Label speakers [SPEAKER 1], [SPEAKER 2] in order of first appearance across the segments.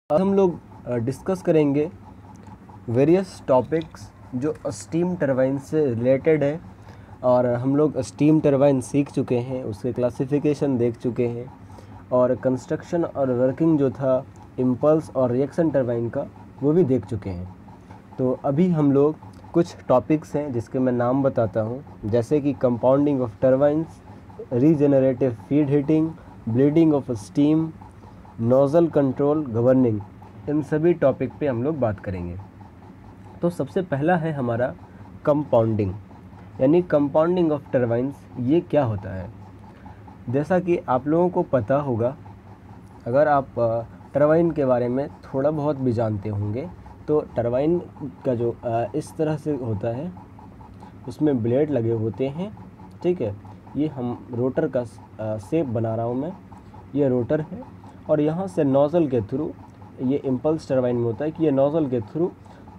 [SPEAKER 1] आज हम लोग डिस्कस करेंगे वेरियस टॉपिक्स जो स्टीम टरबाइन से रिलेटेड है। और हम लोग स्टीम टरबाइन सीख चुके हैं, उसके क्लासिफिकेशन देख चुके हैं और कंस्ट्रक्शन और वर्किंग जो था इम्पल्स और रिएक्शन टरबाइन का वो भी देख चुके हैं। तो अभी हम लोग कुछ टॉपिक्स हैं जिसके मैं नाम बताता हूँ, जैसे कि compounding of turbines, regenerative feed heating, bleeding of steam, nozzle control, governing. इन सभी टॉपिक पे हम लोग बात करेंगे। तो सबसे पहला है हमारा कंपाउंडिंग, यानी कंपाउंडिंग ऑफ टरबाइंस। ये क्या होता है? जैसा कि आप लोगों को पता होगा, अगर आप टरबाइन के बारे में थोड़ा बहुत भी जानते होंगे, तो टरबाइन का जो इस तरह से होता है, उसमें ब्लेड लगे होते हैं। ठीक है, ये हम रोटर का शेप बना रहा हूँ मैं, ये रोटर है और यहाँ से नोज़ल के थ्रू, ये इम्पल्स टरबाइन में होता है कि ये नोज़ल के थ्रू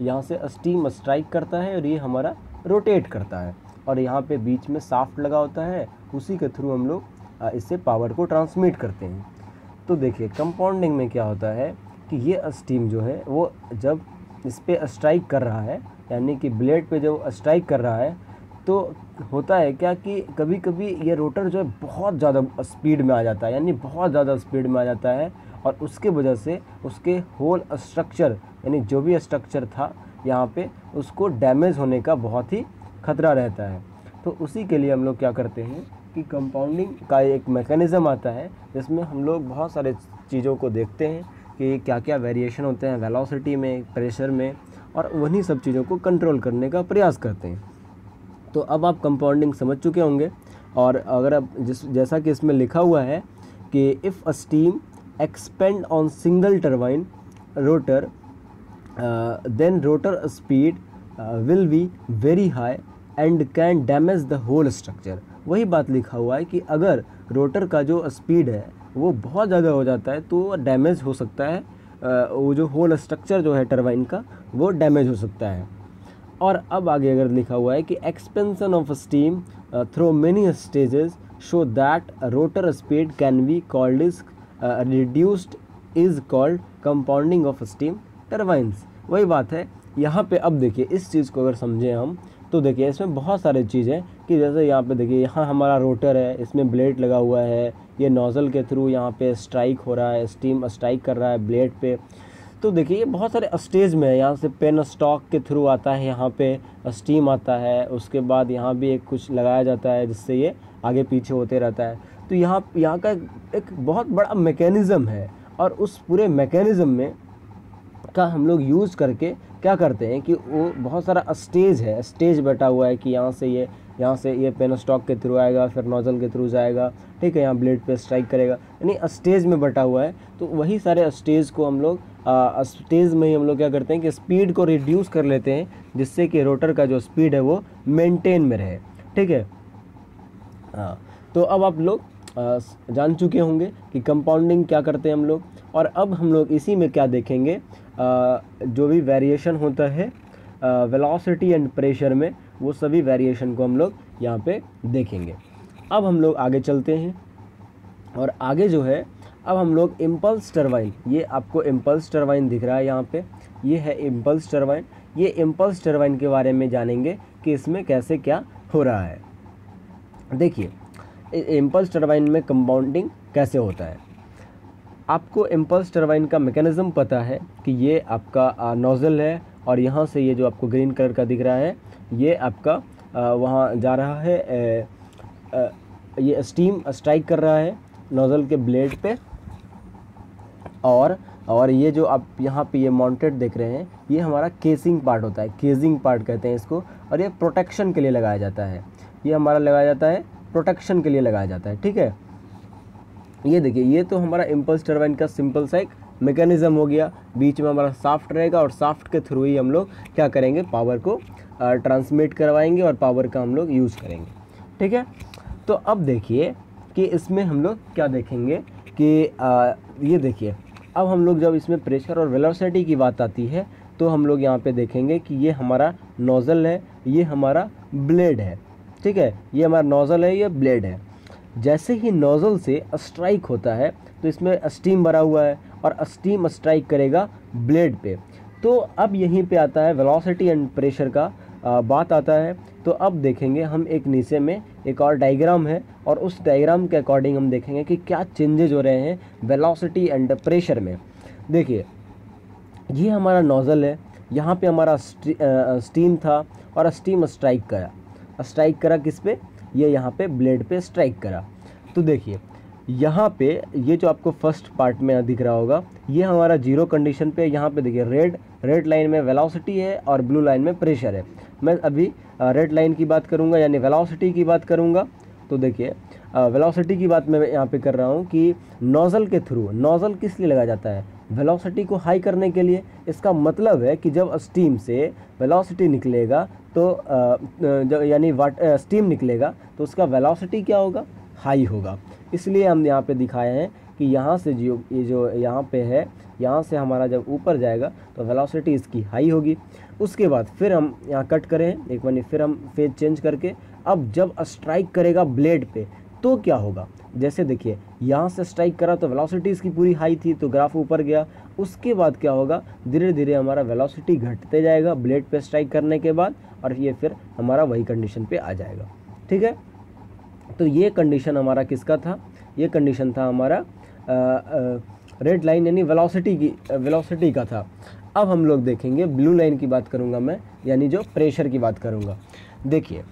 [SPEAKER 1] यहाँ से स्टीम स्ट्राइक करता है और ये हमारा रोटेट करता है और यहाँ पे बीच में शाफ्ट लगा होता है, उसी के थ्रू हम लोग इससे पावर को ट्रांसमिट करते हैं। तो देखिए कंपाउंडिंग में क्या होता है कि ये स्टीम जो है वो जब इस पर स्ट्राइक कर रहा है, यानी कि ब्लेड पे जब स्ट्राइक कर रहा है, तो होता है क्या कि कभी कभी ये रोटर जो है बहुत ज़्यादा स्पीड में आ जाता है, यानी बहुत ज़्यादा स्पीड में आ जाता है और उसके वजह से उसके होल स्ट्रक्चर, यानी जो भी स्ट्रक्चर था यहाँ पे, उसको डैमेज होने का बहुत ही खतरा रहता है। तो उसी के लिए हम लोग क्या करते हैं कि कंपाउंडिंग का एक मैकेनिज़्म आता है जिसमें हम लोग बहुत सारे चीज़ों को देखते हैं कि क्या क्या वेरिएशन होते हैं वेलोसिटी में, प्रेशर में, और उन्हीं सब चीज़ों को कंट्रोल करने का प्रयास करते हैं। तो अब आप कंपाउंडिंग समझ चुके होंगे। और अगर आप जैसा कि इसमें लिखा हुआ है कि if a steam expand on single turbine rotor then rotor speed will be very high and can damage the whole structure. वही बात लिखा हुआ है कि अगर रोटर का जो स्पीड है वो बहुत ज़्यादा हो जाता है तो डैमेज हो सकता है, वो जो होल स्ट्रक्चर जो है टरबाइन का वो डैमेज हो सकता है। और अब आगे अगर लिखा हुआ है कि expansion of steam through many stages show that rotor speed can be called is reduced is called compounding of steam turbines. वही बात है यहाँ पे। अब देखिए इस चीज़ को अगर समझें हम, तो देखिए इसमें बहुत सारे चीज़ हैं कि जैसे यहाँ पे देखिए, यहाँ हमारा रोटर है, इसमें ब्लेड लगा हुआ है, ये नोज़ल के थ्रू यहाँ पे स्ट्राइक हो रहा है, स्टीम स्ट्राइक कर रहा है ब्लेड पे। तो देखिए ये बहुत सारे स्टेज में है, यहाँ से पेन स्टॉक के थ्रू आता है, यहाँ पे स्टीम आता है, उसके बाद यहाँ भी एक कुछ लगाया जाता है जिससे ये आगे पीछे होते रहता है। तो यहाँ का एक बहुत बड़ा मैकेनिज़्म है और उस पूरे मैकेनिज़्म में का हम लोग यूज़ करके क्या करते हैं कि वो बहुत सारा स्टेज है, स्टेज बैठा हुआ है कि यहाँ से ये पेन स्टॉक के थ्रू आएगा, फिर नोज़ल के थ्रू जाएगा, ठीक है, यहाँ ब्लेड पे स्ट्राइक करेगा, यानी स्टेज में बैठा हुआ है। तो वही सारे स्टेज को हम लोग स्टेज में ही हम लोग क्या करते हैं कि स्पीड को रिड्यूस कर लेते हैं, जिससे कि रोटर का जो स्पीड है वो मेंटेन में रहे। ठीक है, हाँ। तो अब आप लोग जान चुके होंगे कि कंपाउंडिंग क्या करते हैं हम लोग। और अब हम लोग इसी में क्या देखेंगे, जो भी वेरिएशन होता है वेलोसिटी एंड प्रेशर में, वो सभी वेरिएशन को हम लोग यहाँ पे देखेंगे। अब हम लोग आगे चलते हैं और आगे जो है, अब हम लोग इम्पल्स टरबाइन, ये आपको इम्पल्स टरबाइन दिख रहा है यहाँ पे, ये है इम्पल्स टरबाइन। ये इम्पल्स टरबाइन के बारे में जानेंगे कि इसमें कैसे क्या हो रहा है। देखिए इम्पल्स टरबाइन में कंपाउंडिंग कैसे होता है। आपको इम्पल्स टरबाइन का मैकेनिज़्म पता है कि ये आपका नोज़ल है और यहाँ से ये जो आपको ग्रीन कलर का दिख रहा है, ये आपका वहाँ जा रहा है, ये स्टीम स्ट्राइक कर रहा है नोज़ल के ब्लेड पे। और ये जो आप यहाँ पे ये माउंटेड देख रहे हैं, ये हमारा केसिंग पार्ट होता है, केसिंग पार्ट कहते हैं इसको, और ये प्रोटेक्शन के लिए लगाया जाता है। ये हमारा लगाया जाता है प्रोटेक्शन के लिए लगाया जाता है। ठीक है, ये देखिए, ये तो हमारा इम्पल्स टरबाइन का सिंपल सा एक मैकेनिज़्म हो गया। बीच में हमारा शाफ्ट रहेगा और शाफ्ट के थ्रू ही हम लोग क्या करेंगे, पावर को ट्रांसमिट करवाएंगे और पावर का हम लोग यूज़ करेंगे। ठीक है, तो अब देखिए कि इसमें हम लोग क्या देखेंगे कि ये देखिए, अब हम लोग जब इसमें प्रेशर और वेलोसिटी की बात आती है, तो हम लोग यहाँ पे देखेंगे कि ये हमारा नोज़ल है, ये हमारा ब्लेड है। ठीक है, ये हमारा नोज़ल है, ये ब्लेड है। जैसे ही नोज़ल से स्ट्राइक होता है तो इसमें स्टीम भरा हुआ है और स्टीम स्ट्राइक करेगा ब्लेड पे। तो अब यहीं पे आता है वेलोसिटी एंड प्रेशर का बात आता है। तो अब देखेंगे हम एक नीचे में एक और डायग्राम है, और उस डायग्राम के अकॉर्डिंग हम देखेंगे कि क्या चेंजेज हो रहे हैं वेलोसिटी एंड प्रेशर में। देखिए ये हमारा नोज़ल है, यहाँ पे हमारा स्टीम था और स्टीम स्ट्राइक करा किस पे, ये यहाँ पे ब्लेड पे स्ट्राइक करा। तो देखिए यहाँ पे ये जो आपको फर्स्ट पार्ट में दिख रहा होगा, ये हमारा जीरो कंडीशन पे, यहाँ पे देखिए रेड लाइन में वेलोसिटी है और ब्लू लाइन में प्रेशर है। मैं अभी रेड लाइन की बात करूँगा यानी वेलोसिटी की बात करूँगा। तो देखिए वेलोसिटी की बात मैं यहाँ पे कर रहा हूँ कि नोज़ल के थ्रू, नोज़ल किस लिए लगाया जाता है, वेलोसिटी को हाई करने के लिए। इसका मतलब है कि जब स्टीम से वेलोसिटी निकलेगा तो यानी स्टीम निकलेगा तो उसका वेलोसिटी क्या होगा, हाई होगा। इसलिए हम यहाँ पे दिखाए हैं कि यहाँ से ये जो यहाँ पे है, यहाँ से हमारा जब ऊपर जाएगा तो वेलोसिटी इसकी हाई होगी। उसके बाद फिर हम यहाँ कट करें एक बार, फिर हम फेज चेंज करके अब जब स्ट्राइक करेगा ब्लेड पे तो क्या होगा। जैसे देखिए यहाँ से स्ट्राइक करा तो वेलोसिटी इसकी पूरी हाई थी तो ग्राफ ऊपर गया। उसके बाद क्या होगा, धीरे धीरे हमारा वेलोसिटी घटते जाएगा ब्लेड पे स्ट्राइक करने के बाद, और ये फिर हमारा वही कंडीशन पे आ जाएगा। ठीक है, तो ये कंडीशन हमारा किसका था, ये कंडीशन था हमारा रेड लाइन यानी वेलोसिटी का था। अब हम लोग देखेंगे ब्लू लाइन की बात करूँगा मैं, यानी जो प्रेशर की बात करूँगा। देखिए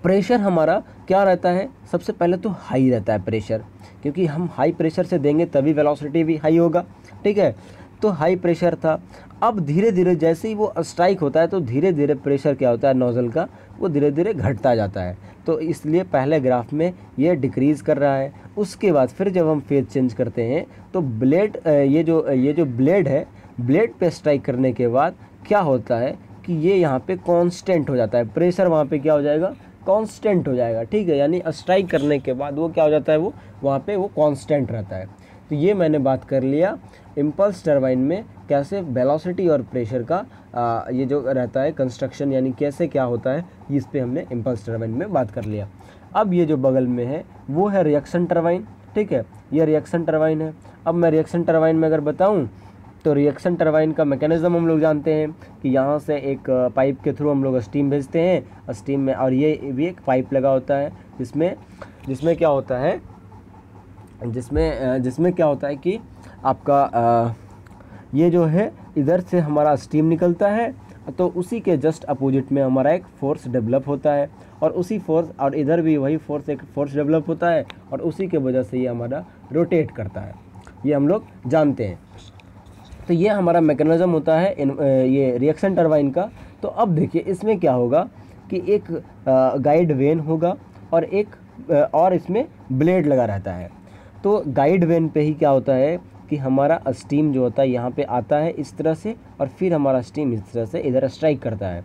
[SPEAKER 1] प्रेशर हमारा क्या रहता है, सबसे पहले तो हाई रहता है प्रेशर, क्योंकि हम हाई प्रेशर से देंगे तभी वेलोसिटी भी हाई होगा। ठीक है, तो हाई प्रेशर था। अब धीरे धीरे जैसे ही वो स्ट्राइक होता है तो धीरे धीरे प्रेशर क्या होता है नोज़ल का, वो धीरे धीरे घटता जाता है। तो इसलिए पहले ग्राफ में ये डिक्रीज़ कर रहा है। उसके बाद फिर जब हम फेज चेंज करते हैं तो ब्लेड ये जो ब्लेड है, ब्लेड पे स्ट्राइक करने के बाद क्या होता है कि ये यहाँ पे कांस्टेंट हो जाता है, प्रेशर वहाँ पे क्या हो जाएगा, कांस्टेंट हो जाएगा। ठीक है, यानी स्ट्राइक करने के बाद वो क्या हो जाता है, वो वहाँ पे वो कांस्टेंट रहता है। तो ये मैंने बात कर लिया इम्पल्स टरबाइन में कैसे वेलोसिटी और प्रेशर का ये जो रहता है कंस्ट्रक्शन, यानी कैसे क्या होता है, इस पे हमने इम्पल्स टरबाइन में बात कर लिया। अब ये जो बगल में है वो है रिएक्शन टरबाइन। ठीक है, ये रिएक्शन टरबाइन है। अब मैं रिएक्शन टरबाइन में अगर बताऊं तो रिएक्शन टरबाइन का मैकेनिज्म हम लोग जानते हैं कि यहाँ से एक पाइप के थ्रू हम लोग स्टीम भेजते हैं, स्टीम में, और ये भी एक पाइप लगा होता है जिसमें क्या होता है, जिसमें क्या होता है कि आपका ये जो है इधर से हमारा स्टीम निकलता है, तो उसी के जस्ट अपोजिट में हमारा एक फोर्स डेवलप होता है, और उसी फोर्स, और इधर भी वही फोर्स, एक फोर्स डेवलप होता है, और उसी के वजह से ये हमारा रोटेट करता है, ये हम लोग जानते हैं। तो ये हमारा मैकेनिज्म होता है ये रिएक्शन टरबाइन का। तो अब देखिए इसमें क्या होगा कि एक गाइड वेन होगा और इसमें ब्लेड लगा रहता है। तो गाइड वेन पे ही क्या होता है कि हमारा स्टीम जो होता है यहाँ पे आता है इस तरह से, और फिर हमारा स्टीम इस तरह से इधर स्ट्राइक करता है।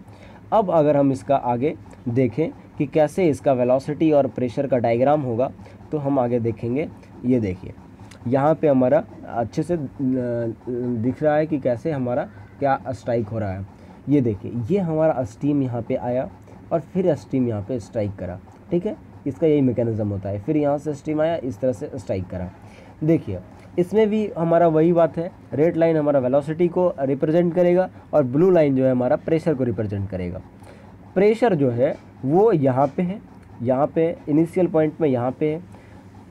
[SPEAKER 1] अब अगर हम इसका आगे देखें कि कैसे इसका वेलोसिटी और प्रेशर का डायग्राम होगा, तो हम आगे देखेंगे। ये देखिए यहाँ पे हमारा अच्छे से दिख रहा है कि कैसे हमारा क्या स्ट्राइक हो रहा है। ये देखिए ये हमारा स्टीम यहाँ पे आया और फिर स्टीम यहाँ पे स्ट्राइक करा। ठीक है, इसका यही मैकेनिज्म होता है। फिर यहाँ से स्टीम आया, इस तरह से स्ट्राइक करा। देखिए इसमें भी हमारा वही बात है, रेड लाइन हमारा वेलोसिटी को रिप्रेजेंट करेगा और ब्लू लाइन जो है हमारा प्रेशर को रिप्रेजेंट करेगा। प्रेशर जो है वो यहाँ पे है, यहाँ पे इनिशियल पॉइंट में यहाँ पे है।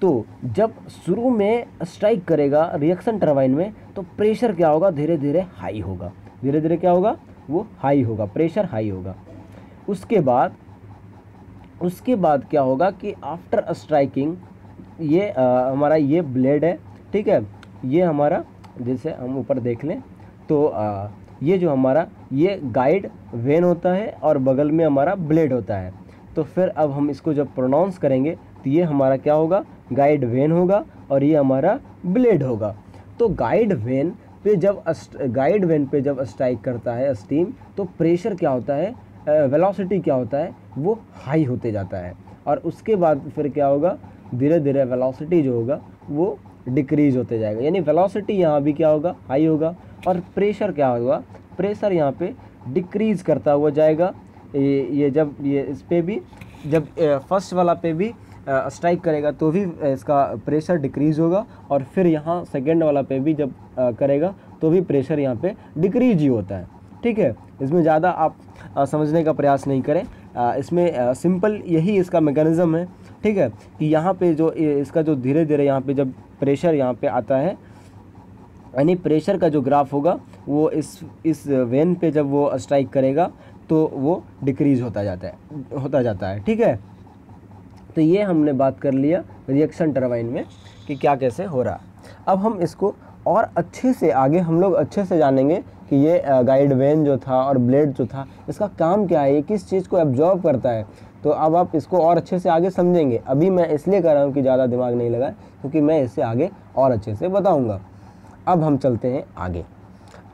[SPEAKER 1] तो जब शुरू में स्ट्राइक करेगा रिएक्शन टरबाइन में तो प्रेशर क्या होगा, धीरे धीरे हाई होगा, धीरे धीरे क्या होगा, वो हाई होगा, प्रेशर हाई होगा। उसके बाद क्या होगा कि आफ्टर स्ट्राइकिंग ये हमारा ये ब्लेड है। ठीक है, ये हमारा, जैसे हम ऊपर देख लें तो ये जो हमारा ये गाइड वेन होता है और बगल में हमारा ब्लेड होता है। तो फिर अब हम इसको जब प्रोनाउंस करेंगे तो ये हमारा क्या होगा, गाइड वेन होगा और ये हमारा ब्लेड होगा। तो गाइड वेन पे जब स्ट्राइक करता है स्टीम तो प्रेशर क्या होता है, वेलोसिटी क्या होता है, वो हाई होते जाता है। और उसके बाद फिर क्या होगा, धीरे धीरे वेलोसिटी जो होगा वो डिक्रीज होते जाएगा, यानी वेलोसिटी यहाँ भी क्या होगा, हाई होगा, और प्रेशर क्या होगा, प्रेशर यहाँ पे डिक्रीज करता हुआ जाएगा। ये जब ये इस पे भी, जब फर्स्ट वाला पे भी स्ट्राइक करेगा तो भी इसका प्रेशर डिक्रीज़ होगा, और फिर यहाँ सेकेंड वाला पे भी जब करेगा तो भी प्रेशर यहाँ पे डिक्रीज ही होता है। ठीक है, इसमें ज़्यादा आप समझने का प्रयास नहीं करें, इसमें सिंपल यही इसका मैकेनिज़्म है। ठीक है, कि यहाँ पे जो इसका जो धीरे धीरे यहाँ पे जब प्रेशर यहाँ पे आता है, यानी प्रेशर का जो ग्राफ होगा वो इस वेन पे जब वो स्ट्राइक करेगा तो वो डिक्रीज़ होता जाता है। ठीक है, तो ये हमने बात कर लिया रिएक्शन टरबाइन में कि क्या कैसे हो रहा है। अब हम इसको और अच्छे से आगे हम लोग अच्छे से जानेंगे कि ये गाइड वेन जो था और ब्लेड जो था इसका काम क्या है, ये किस चीज़ को एब्जॉर्ब करता है। तो अब आप इसको और अच्छे से आगे समझेंगे। अभी मैं इसलिए कर रहा हूँ कि ज़्यादा दिमाग नहीं लगाए, क्योंकि मैं इससे आगे और अच्छे से बताऊँगा। अब हम चलते हैं आगे।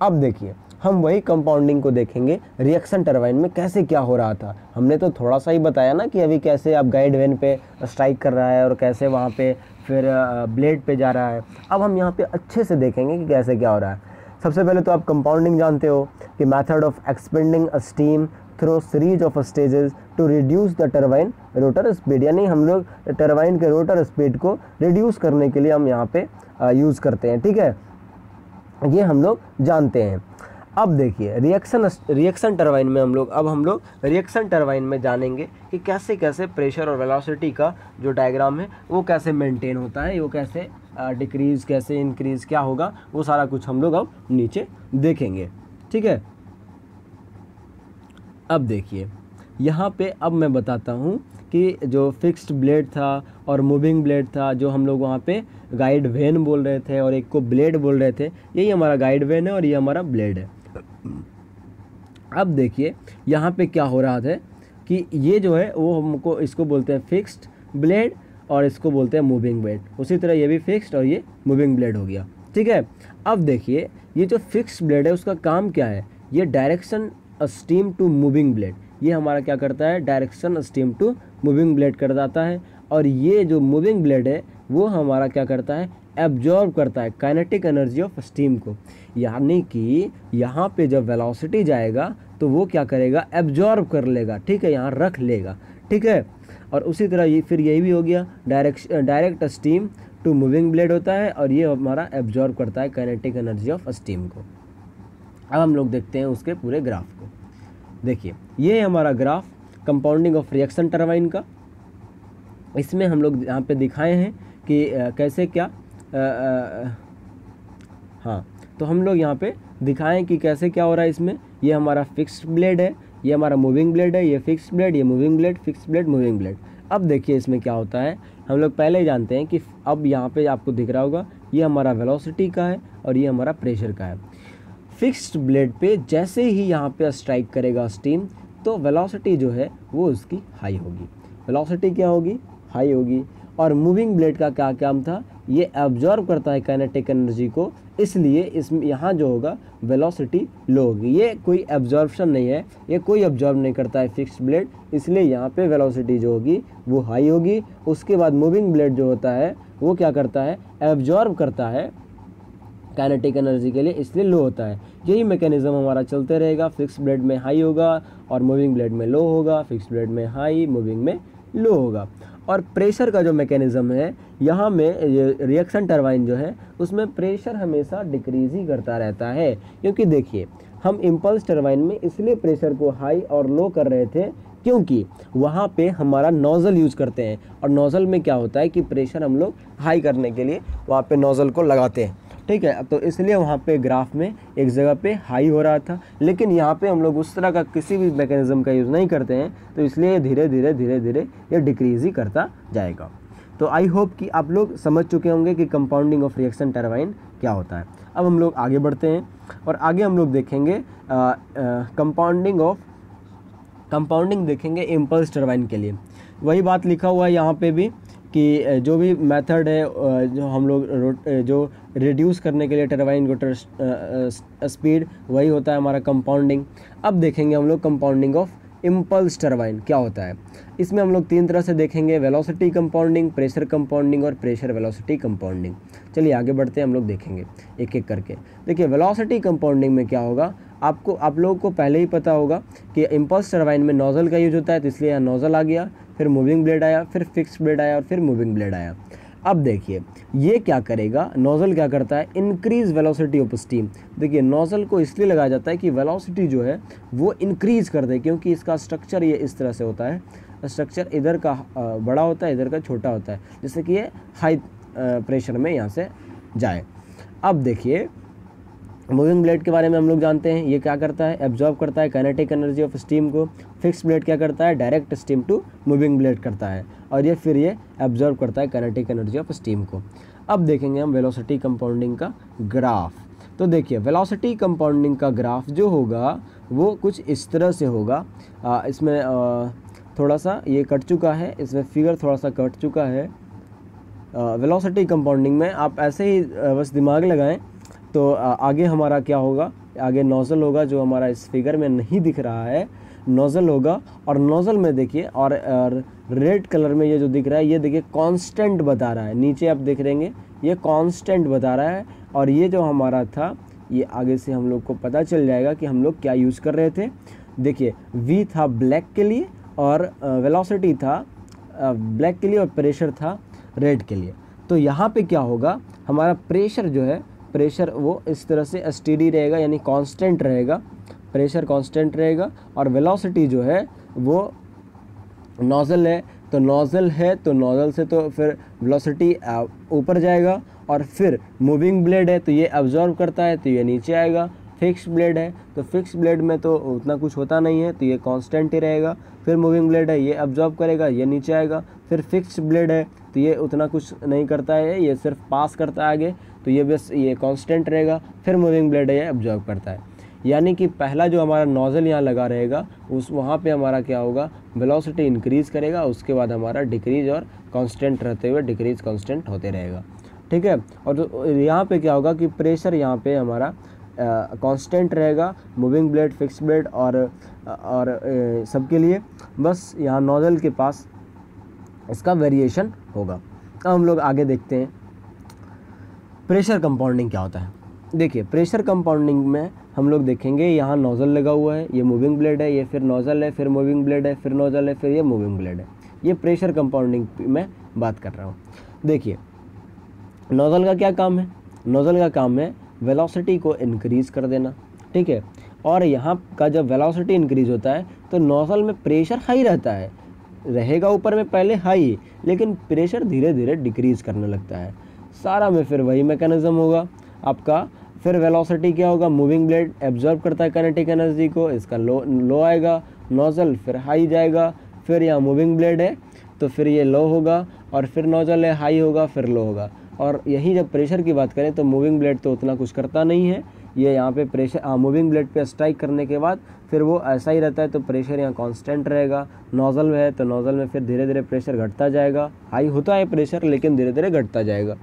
[SPEAKER 1] अब देखिए, हम वही कंपाउंडिंग को देखेंगे रिएक्शन टरबाइन में कैसे क्या हो रहा था। हमने तो थोड़ा सा ही बताया ना कि अभी कैसे आप गाइड वेन पे स्ट्राइक कर रहा है और कैसे वहाँ पे फिर ब्लेड पे जा रहा है। अब हम यहाँ पे अच्छे से देखेंगे कि कैसे क्या हो रहा है। सबसे पहले तो आप कंपाउंडिंग जानते हो कि method of expanding a steam through series of stages to reduce the turbine rotor speed, यानी हम लोग टरबाइन के रोटर स्पीड को रिड्यूस करने के लिए हम यहाँ पे यूज़ करते हैं। ठीक है, ये हम लोग जानते हैं। अब देखिए रिएक्शन टरबाइन में हम लोग रिएक्शन टरबाइन में जानेंगे कि कैसे कैसे प्रेशर और वेलोसिटी का जो डायग्राम है वो कैसे मेंटेन होता है, वो कैसे डिक्रीज़ कैसे इंक्रीज़ क्या होगा, वो सारा कुछ हम लोग अब नीचे देखेंगे। ठीक है, अब देखिए यहाँ पे अब मैं बताता हूँ कि जो फिक्स्ड ब्लेड था और मूविंग ब्लेड था, जो हम लोग वहाँ पे गाइड वेन बोल रहे थे और एक को ब्लेड बोल रहे थे, यही हमारा गाइड वेन है और ये हमारा ब्लेड है। अब देखिए यहाँ पे क्या हो रहा था कि ये जो है वो हमको इसको बोलते हैं फिक्स्ड ब्लेड और इसको बोलते हैं मूविंग ब्लेड। उसी तरह ये भी फिक्स्ड और ये मूविंग ब्लेड हो गया। ठीक है, अब देखिए ये जो फिक्स्ड ब्लेड है उसका काम क्या है, ये direction steam to moving blade, ये हमारा क्या करता है, direction steam to moving blade कर देता है। और ये जो मूविंग ब्लेड है वो हमारा क्या करता है, एब्जॉर्ब करता है काइनेटिक एनर्जी ऑफ स्टीम को, यानी कि यहाँ पे जब वेलोसिटी जाएगा तो वो क्या करेगा, एब्जॉर्ब कर लेगा। ठीक है, यहाँ रख लेगा। ठीक है, और उसी तरह ये फिर यही भी हो गया direct steam to moving blade होता है और ये हमारा एब्जॉर्ब करता है काइनेटिक एनर्जी ऑफ स्टीम को। अब हम लोग देखते हैं उसके पूरे ग्राफ को। देखिए ये हमारा graph compounding of reaction turbine का। इसमें हम लोग यहाँ पे दिखाए हैं कि कैसे क्या हाँ, तो हम लोग यहाँ पे दिखाएं कि कैसे क्या हो रहा है इसमें। ये हमारा फिक्स्ड ब्लेड है, ये हमारा मूविंग ब्लेड है, ये फिक्स्ड ब्लेड, ये moving blade, fixed blade, moving blade. अब देखिए इसमें क्या होता है, हम लोग पहले ही जानते हैं कि अब यहाँ पे आपको दिख रहा होगा ये हमारा वेलोसिटी का है और ये हमारा प्रेशर का है। फिक्स्ड ब्लेड पे जैसे ही यहाँ पे स्ट्राइक करेगा स्टीम तो वेलोसिटी जो है वो उसकी हाई होगी। वेलोसिटी क्या होगी, हाई होगी। और मूविंग ब्लेड का क्या काम था, ये एब्जॉर्ब करता है काइनेटिक एनर्जी को, इसलिए इसमें यहाँ जो होगा वेलोसिटी लो होगी। ये कोई एब्जॉर्प्शन नहीं है, ये कोई एब्जॉर्ब नहीं करता है फिक्स्ड ब्लेड, इसलिए यहाँ पे वेलोसिटी जो होगी वो हाई होगी। उसके बाद मूविंग ब्लेड जो होता है वो क्या करता है, एब्जॉर्ब करता है काइनेटिक एनर्जी के लिए, इसलिए लो होता है। यही मैकेनिज्म हमारा चलते रहेगा। फिक्स्ड ब्लेड में हाई होगा और मूविंग ब्लेड में लो होगा, फिक्स्ड ब्लेड में हाई, मूविंग में लो होगा। और प्रेशर का जो मैकेनिज्म है यहाँ में रिएक्शन टरबाइन जो है उसमें प्रेशर हमेशा डिक्रीज ही करता रहता है, क्योंकि देखिए हम इम्पल्स टरबाइन में इसलिए प्रेशर को हाई और लो कर रहे थे क्योंकि वहाँ पे हमारा नोज़ल यूज करते हैं और नोज़ल में क्या होता है कि प्रेशर हम लोग हाई करने के लिए वहाँ पे नोज़ल को लगाते हैं। ठीक है, तो इसलिए वहाँ पे ग्राफ में एक जगह पे हाई हो रहा था, लेकिन यहाँ पे हम लोग उस तरह का किसी भी मैकेनिज्म का यूज़ नहीं करते हैं, तो इसलिए धीरे धीरे ये डिक्रीज़ ही करता जाएगा। तो आई होप कि आप लोग समझ चुके होंगे कि कंपाउंडिंग ऑफ रिएक्शन टरबाइन क्या होता है। अब हम लोग आगे बढ़ते हैं और आगे हम लोग देखेंगे कंपाउंडिंग देखेंगे इम्पल्स टरबाइन के लिए। वही बात लिखा हुआ है यहाँ पे भी कि जो भी मेथड है जो हम लोग जो रिड्यूस करने के लिए टरबाइन रोटर स्पीड, वही होता है हमारा कंपाउंडिंग। अब देखेंगे हम लोग कंपाउंडिंग ऑफ इम्पल्स टरबाइन क्या होता है। इसमें हम लोग तीन तरह से देखेंगे, वेलोसिटी कंपाउंडिंग, प्रेशर कंपाउंडिंग और प्रेशर वेलोसिटी कंपाउंडिंग। चलिए आगे बढ़ते हैं, हम लोग देखेंगे एक एक करके। देखिए वेलोसिटी कंपाउंडिंग में क्या होगा, आप लोगों को पहले ही पता होगा कि इम्पल्स टरबाइन में नोज़ल का यूज होता है, तो इसलिए यहाँ नोज़ल आ गया, फिर मूविंग ब्लेड आया, फिर फिक्स्ड ब्लेड आया और फिर मूविंग ब्लेड आया। अब देखिए ये क्या करेगा, नोज़ल क्या करता है, इंक्रीज़ वेलोसिटी ऑफ स्टीम। देखिए नोज़ल को इसलिए लगाया जाता है कि वेलोसिटी जो है वो इंक्रीज़ कर दे, क्योंकि इसका स्ट्रक्चर ये इस तरह से होता है, स्ट्रक्चर इधर का बड़ा होता है, इधर का छोटा होता है, जिससे कि ये हाई प्रेशर में यहाँ से जाए। अब देखिए मूविंग ब्लेड के बारे में हम लोग जानते हैं, ये क्या करता है, एब्जॉर्ब करता है काइनेटिक एनर्जी ऑफ स्टीम को। फिक्स ब्लेड क्या करता है, direct steam to moving blade करता है, और ये फिर ये एब्जॉर्ब करता है काइनेटिक एनर्जी ऑफ स्टीम को। अब देखेंगे हम वेलोसिटी कंपाउंडिंग का ग्राफ। तो देखिए वेलोसिटी कंपाउंडिंग का ग्राफ जो होगा वो कुछ इस तरह से होगा। इसमें थोड़ा सा ये कट चुका है, इसमें फिगर थोड़ा सा कट चुका है। वेलोसिटी कंपाउंडिंग में आप ऐसे ही बस दिमाग लगाएं तो आगे हमारा क्या होगा, आगे नोज़ल होगा जो हमारा इस फिगर में नहीं दिख रहा है, नोज़ल होगा। और नोज़ल में देखिए और रेड कलर में ये जो दिख रहा है, ये देखिए कांस्टेंट बता रहा है, नीचे आप देख रहेंगे ये कांस्टेंट बता रहा है। और ये जो हमारा था, ये आगे से हम लोग को पता चल जाएगा कि हम लोग क्या यूज़ कर रहे थे। देखिए V था ब्लैक के लिए, और वेलोसिटी था ब्लैक के लिए, और प्रेशर था रेड के लिए। तो यहाँ पे क्या होगा, हमारा प्रेशर जो है, प्रेशर वो इस तरह से स्टेडी रहेगा, यानी कांस्टेंट रहेगा, प्रेशर कांस्टेंट रहेगा। और वेलोसिटी जो है वो नोज़ल है, तो नोज़ल है तो नोज़ल से तो फिर वेलोसिटी ऊपर जाएगा। और फिर मूविंग ब्लेड है तो ये अब्जॉर्ब करता है, तो ये नीचे आएगा। फिक्स ब्लेड है तो फिक्स ब्लेड में तो उतना कुछ होता नहीं है, तो ये कांस्टेंट ही रहेगा। फिर मूविंग ब्लेड है, ये अब्जॉर्ब करेगा, ये नीचे आएगा। फिर फिक्स्ड ब्लेड है तो ये उतना कुछ नहीं करता है, ये सिर्फ पास करता है आगे, तो ये बस ये कांस्टेंट रहेगा। फिर मूविंग ब्लेड है, ये अब्जॉर्ब करता है। यानी कि पहला जो हमारा नोज़ल यहाँ लगा रहेगा उस वहाँ पे हमारा क्या होगा, वेलोसिटी इंक्रीज़ करेगा, उसके बाद हमारा डिक्रीज़ और कांस्टेंट रहते हुए डिक्रीज़ कांस्टेंट होते रहेगा, ठीक है। और यहाँ पे क्या होगा कि प्रेशर यहाँ पे हमारा कांस्टेंट रहेगा, मूविंग ब्लेड, फिक्स ब्लेड और सबके लिए। बस यहाँ नोज़ल के पास इसका वेरिएशन होगा। अब हम लोग आगे देखते हैं प्रेशर कंपाउंडिंग क्या होता है। देखिए प्रेशर कंपाउंडिंग में हम लोग देखेंगे, यहाँ नोज़ल लगा हुआ है, ये मूविंग ब्लेड है, ये फिर नोज़ल है, फिर मूविंग ब्लेड है, फिर नोज़ल है, फिर ये मूविंग ब्लेड है। ये प्रेशर कंपाउंडिंग में बात कर रहा हूँ। देखिए नोज़ल का क्या काम है, नोज़ल का काम है वेलोसिटी को इंक्रीज़ कर देना, ठीक है। और यहाँ का जब वेलोसिटी इंक्रीज़ होता है तो नोज़ल में प्रेशर हाई रहता है, रहेगा ऊपर में पहले हाई, लेकिन प्रेशर धीरे धीरे डिक्रीज़ करने लगता है। सारा में फिर वही मैकेनिज़्म होगा आपका। फिर वेलोसिटी क्या होगा, मूविंग ब्लेड एब्जॉर्ब करता है काइनेटिक एनर्जी को, इसका लो आएगा, नोज़ल फिर हाई जाएगा। फिर यहाँ मूविंग ब्लेड है तो फिर ये लो होगा, और फिर नोज़ल है हाई होगा, फिर लो होगा। और यही जब प्रेशर की बात करें तो मूविंग ब्लेड तो उतना कुछ करता नहीं है, ये यहाँ पे प्रेशर मूविंग ब्लेड पे स्ट्राइक करने के बाद फिर वो ऐसा ही रहता है, तो प्रेशर यहाँ कांस्टेंट रहेगा। नोज़ल में है तो नोज़ल में फिर धीरे धीरे प्रेशर घटता जाएगा, हाई होता है प्रेशर लेकिन धीरे धीरे घटता जाएगा।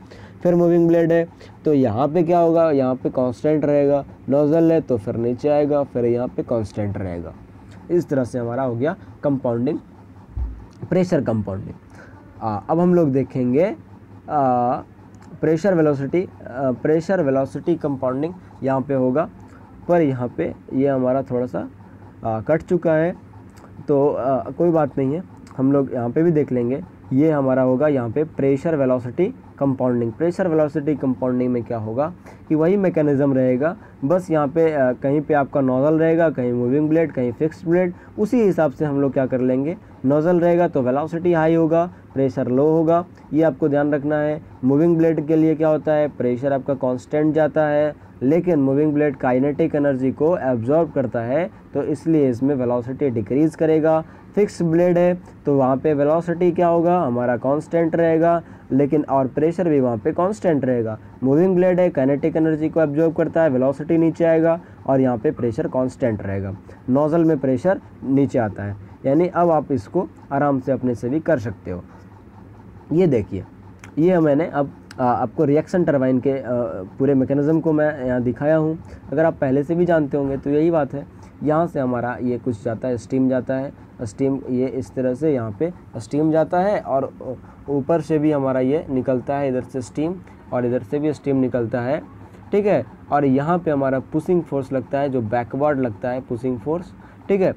[SPEAKER 1] फिर मूविंग ब्लेड है तो यहाँ पे क्या होगा, यहाँ पे कांस्टेंट रहेगा। नोज़ल है तो फिर नीचे आएगा, फिर यहाँ पे कांस्टेंट रहेगा। इस तरह से हमारा हो गया कंपाउंडिंग, प्रेशर कंपाउंडिंग। अब हम लोग देखेंगे प्रेशर वेलोसिटी कंपाउंडिंग यहाँ पे होगा, पर यहाँ पे ये हमारा थोड़ा सा कट चुका है, तो कोई बात नहीं है, हम लोग यहाँ पे भी देख लेंगे। ये हमारा होगा यहाँ पे pressure velocity compounding. Pressure velocity compounding में क्या होगा कि वही मैकेनिज़्म रहेगा, बस यहाँ पे कहीं पे आपका नोज़ल रहेगा, कहीं मूविंग ब्लेड, कहीं फिक्स्ड ब्लेड। उसी हिसाब से हम लोग क्या कर लेंगे, नोज़ल रहेगा तो वेलोसिटी हाई होगा, प्रेशर लो होगा, ये आपको ध्यान रखना है। मूविंग ब्लेड के लिए क्या होता है, प्रेशर आपका कांस्टेंट जाता है, लेकिन मूविंग ब्लेड काइनेटिक एनर्जी को एब्जॉर्ब करता है, तो इसलिए इसमें वेलोसिटी डिक्रीज़ करेगा। फिक्स ब्लेड है तो वहाँ पे वेलोसिटी क्या होगा, हमारा कांस्टेंट रहेगा, लेकिन और प्रेशर भी वहाँ पे कांस्टेंट रहेगा। मूविंग ब्लेड है, काइनेटिक एनर्जी को एब्जॉर्ब करता है, वेलोसिटी नीचे आएगा, और यहाँ पे प्रेशर कांस्टेंट रहेगा। नोज़ल में प्रेशर नीचे आता है, यानी अब आप इसको आराम से अपने से भी कर सकते हो। ये देखिए, ये मैंने अब आपको रिएक्शन टरबाइन के पूरे मैकेनिज़्म को मैं यहाँ दिखाया हूँ। अगर आप पहले से भी जानते होंगे तो यही बात है। यहाँ से हमारा ये कुछ जाता है, स्टीम जाता है, स्टीम ये इस तरह से यहाँ पे स्टीम जाता है, और ऊपर से भी हमारा ये निकलता है, इधर से स्टीम और इधर से भी स्टीम निकलता है, ठीक है। और यहाँ पे हमारा पुशिंग फोर्स लगता है, जो बैकवर्ड लगता है पुशिंग फोर्स, ठीक है।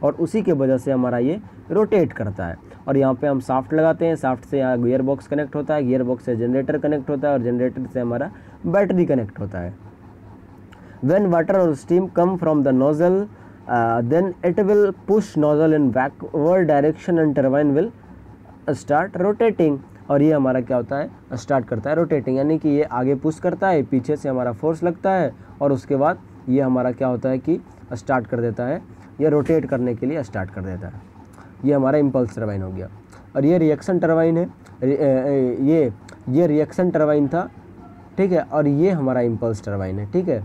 [SPEAKER 1] और उसी के वजह से हमारा ये रोटेट करता है। और यहाँ पे हम शाफ्ट लगाते हैं, शाफ्ट से यहाँ गियर बॉक्स कनेक्ट होता है, गियर बॉक्स से जनरेटर कनेक्ट होता है और जनरेटर से हमारा बैटरी कनेक्ट होता है। When water or steam come from the nozzle, then it will push nozzle in backward direction and turbine will start rotating। और ये हमारा क्या होता है, स्टार्ट करता है रोटेटिंग, यानी कि ये आगे पुश करता है, पीछे से हमारा फोर्स लगता है और उसके बाद ये हमारा क्या होता है कि स्टार्ट कर देता है, ये रोटेट करने के लिए स्टार्ट कर देता है। ये हमारा इम्पल्स टरबाइन हो गया। और ये रिएक्शन टरबाइन है, ये रिएक्शन टरबाइन था, ठीक है। और ये हमारा इम्पल्स टरबाइन है, ठीक है।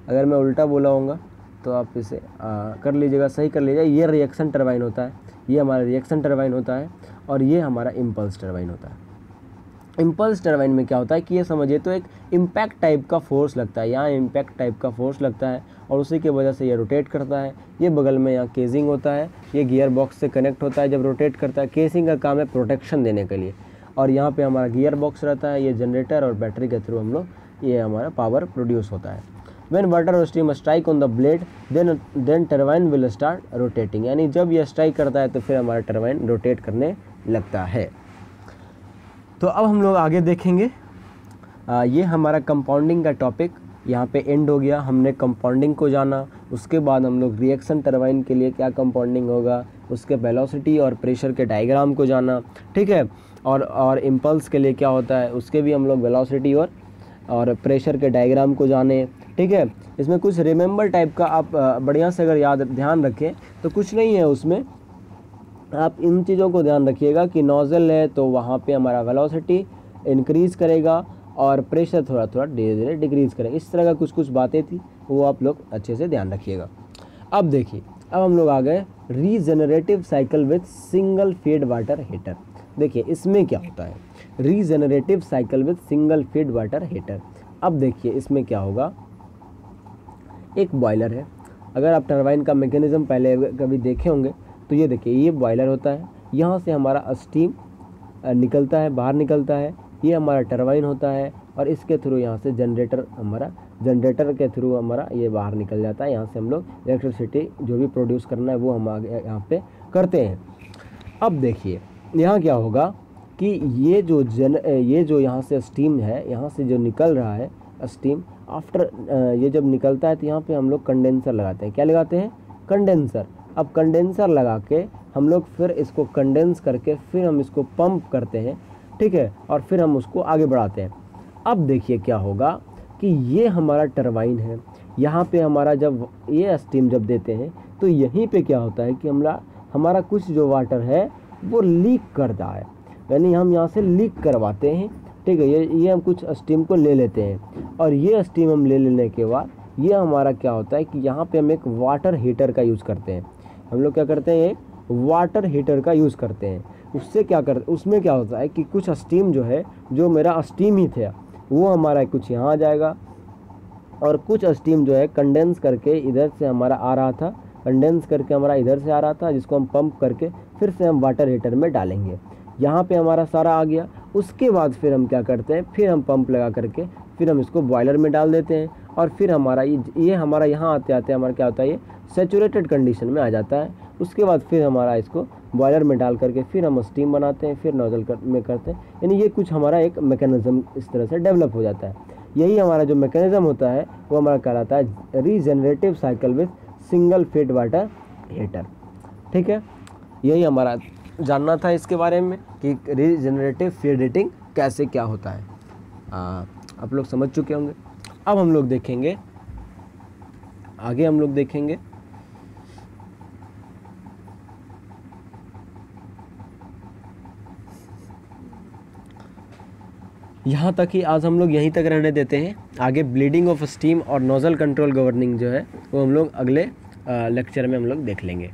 [SPEAKER 1] अगर मैं उल्टा बोला होगा तो आप इसे कर लीजिएगा, सही कर लीजिएगा। ये रिएक्शन टरबाइन होता है, ये हमारा रिएक्शन टरबाइन होता है और ये हमारा इम्पल्स टरबाइन होता है। इम्पल्स टरबाइन में क्या होता है कि ये समझिए तो एक इम्पैक्ट टाइप का फोर्स लगता है, यहाँ इम्पैक्ट टाइप का फोर्स लगता है और उसी की वजह से ये रोटेट करता है। ये बगल में यहाँ केसिंग होता है, ये गियर बॉक्स से कनेक्ट होता है जब रोटेट करता है। केसिंग का काम है प्रोटेक्शन देने के लिए। और यहाँ पे हमारा गियर बॉक्स रहता है, ये जनरेटर और बैटरी के थ्रू हम लोग ये हमारा पावर प्रोड्यूस होता है। When water or steam strike on the blade, then turbine will start rotating। यानी जब यह स्ट्राइक करता है तो फिर हमारा टरबाइन रोटेट करने लगता है। तो अब हम लोग आगे देखेंगे, ये हमारा कंपाउंडिंग का टॉपिक यहाँ पे एंड हो गया। हमने कंपाउंडिंग को जाना, उसके बाद हम लोग रिएक्शन टरबाइन के लिए क्या कंपाउंडिंग होगा, उसके वेलोसिटी और प्रेशर के डायग्राम को जाना, ठीक है। और इम्पल्स के लिए क्या होता है उसके भी हम लोग वेलोसिटी और प्रेशर के डायग्राम को जाने, ठीक है। इसमें कुछ रिमेंबर टाइप का आप बढ़िया से अगर ध्यान रखें तो कुछ नहीं है उसमें। आप इन चीज़ों को ध्यान रखिएगा कि नोजल है तो वहाँ पे हमारा वेलोसिटी इंक्रीज़ करेगा और प्रेशर थोड़ा थोड़ा धीरे धीरे डिक्रीज़ करेगा। इस तरह का कुछ बातें थी, वो आप लोग अच्छे से ध्यान रखिएगा। अब देखिए, अब हम लोग आ गए regenerative cycle with single feed water heater. देखिए इसमें क्या होता है, regenerative cycle with single feed water heater. अब देखिए इसमें क्या होगा, एक बॉयलर है। अगर आप टरबाइन का मैकेनिज्म पहले कभी देखे होंगे तो ये देखिए, ये बॉयलर होता है, यहाँ से हमारा स्टीम निकलता है, बाहर निकलता है, ये हमारा टरबाइन होता है और इसके थ्रू यहाँ से जनरेटर के थ्रू हमारा ये बाहर निकल जाता है। यहाँ से हम लोग इलेक्ट्रिसिटी जो भी प्रोड्यूस करना है वो हम आगे यहाँ पे करते हैं। अब देखिए यहाँ क्या होगा कि ये जो यहाँ से स्टीम है, यहाँ से जो निकल रहा है स्टीम, आफ्टर ये जब निकलता है तो यहाँ पे हम लोग कंडेंसर लगाते हैं। क्या लगाते हैं, कंडेंसर। अब कंडेंसर लगा के हम लोग फिर इसको कंडेंस करके फिर हम इसको पंप करते हैं, ठीक है, और फिर हम उसको आगे बढ़ाते हैं। अब देखिए क्या होगा कि ये हमारा टरबाइन है, यहाँ पे हमारा जब ये स्टीम जब देते हैं तो यहीं पे क्या होता है कि हमारा कुछ जो वाटर है वो लीक करता है, यानी हम यहाँ से लीक करवाते हैं, ठीक है। ये हम कुछ स्टीम को ले लेते हैं और ये स्टीम हम ले लेने के बाद ये हमारा क्या होता है कि यहाँ पे हम एक वाटर हीटर का यूज़ करते हैं। हम लोग क्या करते हैं, एक वाटर हीटर का यूज़ करते हैं। उसमें क्या होता है कि कुछ स्टीम जो है, जो मेरा स्टीम ही था वो हमारा कुछ यहाँ आ जाएगा और कुछ स्टीम जो है कंडेंस करके इधर से हमारा आ रहा था, कंडेंस करके हमारा इधर से आ रहा था, जिसको हम पंप करके फिर से हम वाटर हीटर में डालेंगे। यहाँ पे हमारा सारा आ गया। उसके बाद फिर हम क्या करते हैं, फिर हम पंप लगा करके फिर हम इसको बॉयलर में डाल देते हैं और फिर हमारा ये हमारा यहाँ आते आते हमारा क्या होता है, ये सैचुरेटेड कंडीशन में आ जाता है। उसके बाद फिर हमारा इसको बॉयलर में डाल करके फिर हम स्टीम बनाते हैं, फिर नोजल में करते हैं। यानी ये कुछ हमारा एक मैकेनिज्म इस तरह से डेवलप हो जाता है। यही हमारा जो मैकेनिज्म होता है वो हमारा कहलाता है regenerative cycle with single feed water heater, ठीक है। यही हमारा जानना था इसके बारे में कि रीजनरेटिव फीड हीटिंग कैसे क्या होता है, आप लोग समझ चुके होंगे। अब हम लोग देखेंगे आगे, हम लोग देखेंगे यहाँ तक ही आज हम लोग यहीं तक रहने देते हैं। आगे ब्लीडिंग ऑफ स्टीम और नोजल कंट्रोल गवर्निंग जो है वो हम लोग अगले लेक्चर में हम लोग देख लेंगे।